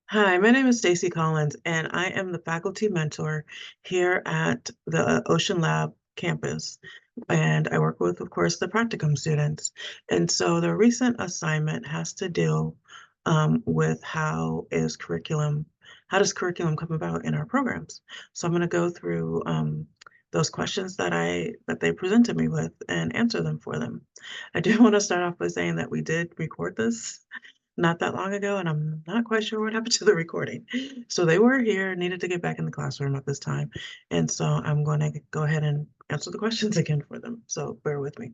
Hi, my name is Stacy Collins, and I am the faculty mentor here at the Ocean Lab campus. And I work with, of course, the practicum students. And so the recent assignment has to deal with how does curriculum come about in our programs? So I'm going to go through those questions that they presented me with and answer them for them. I do want to start off by saying that we did record this not that long ago, and I'm not quite sure what happened to the recording. So they were here, needed to get back in the classroom at this time. And so I'm going to go ahead and answer the questions again for them. So bear with me.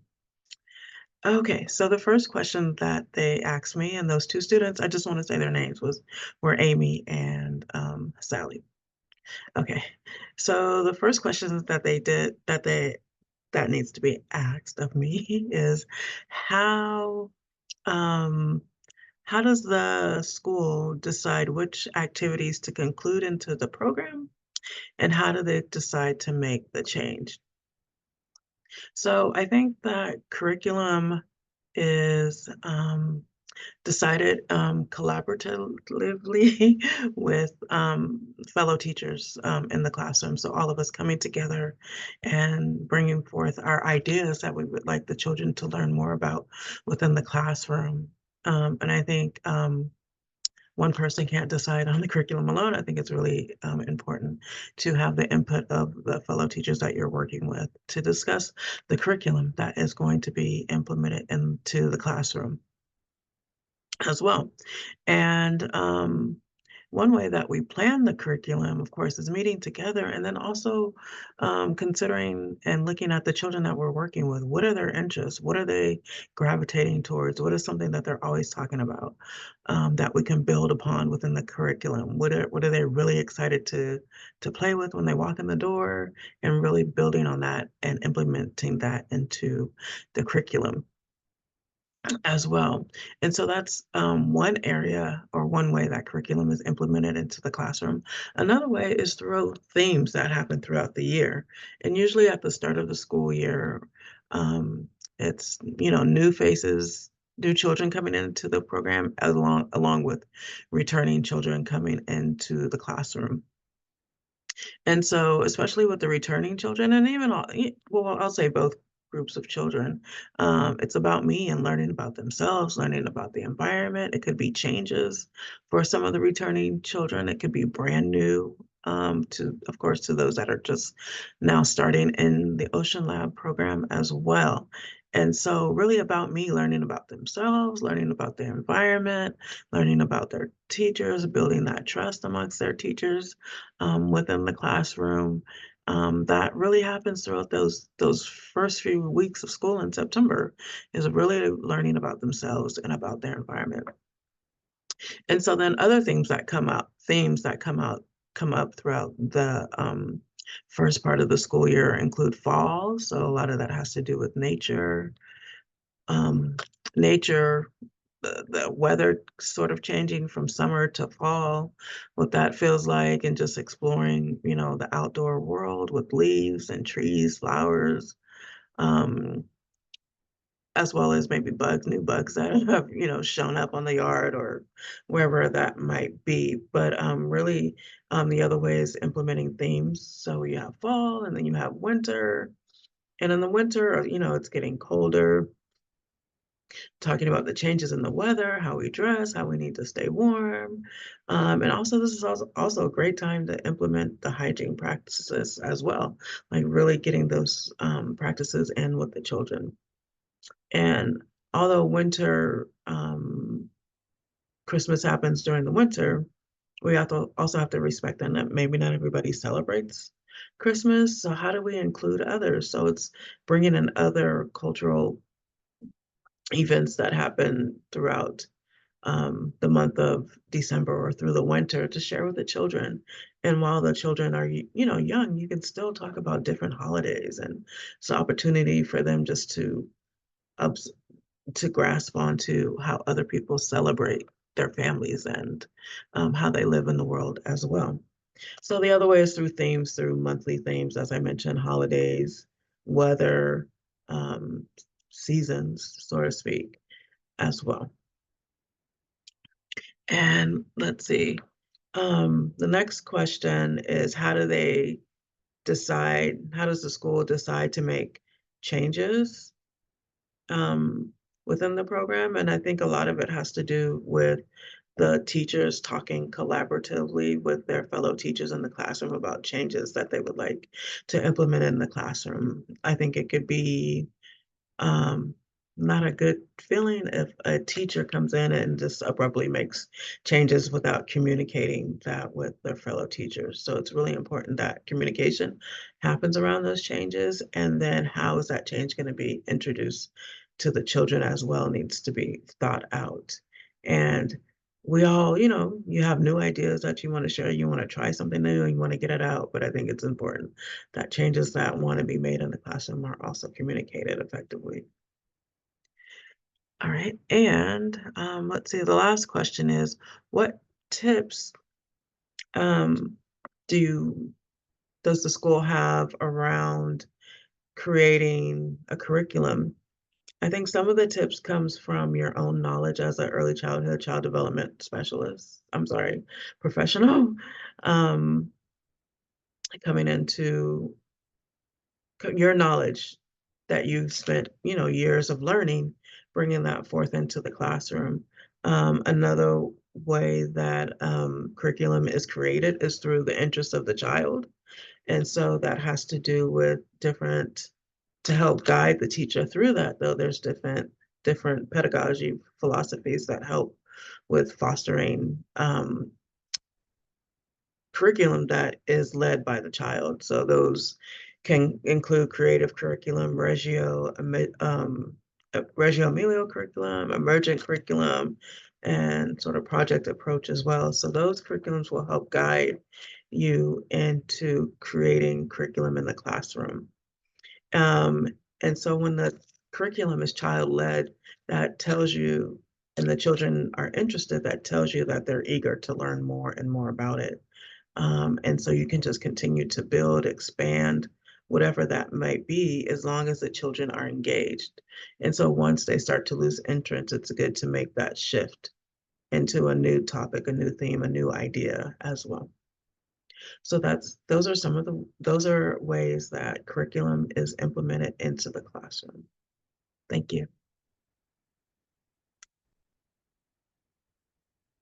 Okay, so the first question that they asked me, and those two students, I just want to say their names were Amy and Sally. Okay, so the first questions that needs to be asked of me is how um, how does the school decide which activities to conclude into the program, and how do they decide to make the change? So I think that curriculum is decided collaboratively with fellow teachers in the classroom. So all of us coming together and bringing forth our ideas that we would like the children to learn more about within the classroom. And I think one person can't decide on the curriculum alone. I think it's really important to have the input of the fellow teachers that you're working with to discuss the curriculum that is going to be implemented into the classroom as well. And one way that we plan the curriculum, of course, is meeting together and then also considering and looking at the children that we're working with. What are their interests? What are they gravitating towards? What is something that they're always talking about that we can build upon within the curriculum? What are they really excited to play with when they walk in the door? And really building on that and implementing that into the curriculum as well. And so that's one area or one way that curriculum is implemented into the classroom. Another way is through themes that happen throughout the year. And usually at the start of the school year, it's, new faces, new children coming into the program along with returning children coming into the classroom. And so, especially with the returning children and even well, I'll say both groups of children, it's about me and learning about themselves, learning about the environment. It could be changes for some of the returning children. It could be brand new of course, to those that are just now starting in the Ocean Lab program as well. And so really about me learning about themselves, learning about the environment, learning about their teachers, building that trust amongst their teachers, within the classroom. That really happens throughout those first few weeks of school in September, is really learning about themselves and about their environment. And so then other themes that come up throughout the first part of the school year include fall. So a lot of that has to do with um, nature, the weather sort of changing from summer to fall, what that feels like, and just exploring, the outdoor world with leaves and trees, flowers, um, as well as maybe new bugs that have, shown up on the yard or wherever that might be. But really, the other way is implementing themes. So you have fall and then you have winter. And in the winter, it's getting colder, talking about the changes in the weather, how we dress, how we need to stay warm. And also, this is also a great time to implement the hygiene practices as well, like really getting those practices in with the children. And although Christmas happens during the winter, we also have to respect that maybe not everybody celebrates Christmas. So how do we include others? So it's bringing in other cultural events that happen throughout the month of December or through the winter to share with the children. And while the children are, young, you can still talk about different holidays, and it's an opportunity for them just obs- to grasp onto how other people celebrate their families and how they live in the world as well. So the other way is through monthly themes, as I mentioned, holidays, weather, um, seasons, so to speak, as well. And let's see. The next question is how does the school decide to make changes um, within the program? And I think a lot of it has to do with the teachers talking collaboratively with their fellow teachers in the classroom about changes that they would like to implement in the classroom. I think it could be um, not a good feeling if a teacher comes in and just abruptly makes changes without communicating that with their fellow teachers. So it's really important that communication happens around those changes. And then how is that change going to be introduced to the children as well needs to be thought out. And we all, you have new ideas that you want to share, you want to try something new, you want to get it out. But I think it's important that changes that want to be made in the classroom are also communicated effectively. All right, and let's see, the last question is, what tips um, do does the school have around creating a curriculum? I think some of the tips comes from your own knowledge as an early childhood child development specialist. I'm sorry, professional, um, coming into your knowledge that you've spent, years of learning, bringing that forth into the classroom. Another way that curriculum is created is through the interest of the child. And so that has to do with to help guide the teacher through that, though there's different pedagogy philosophies that help with fostering curriculum that is led by the child. So those can include creative curriculum, Reggio Emilio curriculum, emergent curriculum, and sort of project approach as well. So those curriculums will help guide you into creating curriculum in the classroom. Um, and so when the curriculum is child-led, that tells you, and the children are interested, that tells you that they're eager to learn more and more about it. And so you can just continue to build, expand, whatever that might be, as long as the children are engaged. And so once they start to lose interest, it's good to make that shift into a new topic, a new theme, a new idea as well. So those are ways that curriculum is implemented into the classroom. Thank you.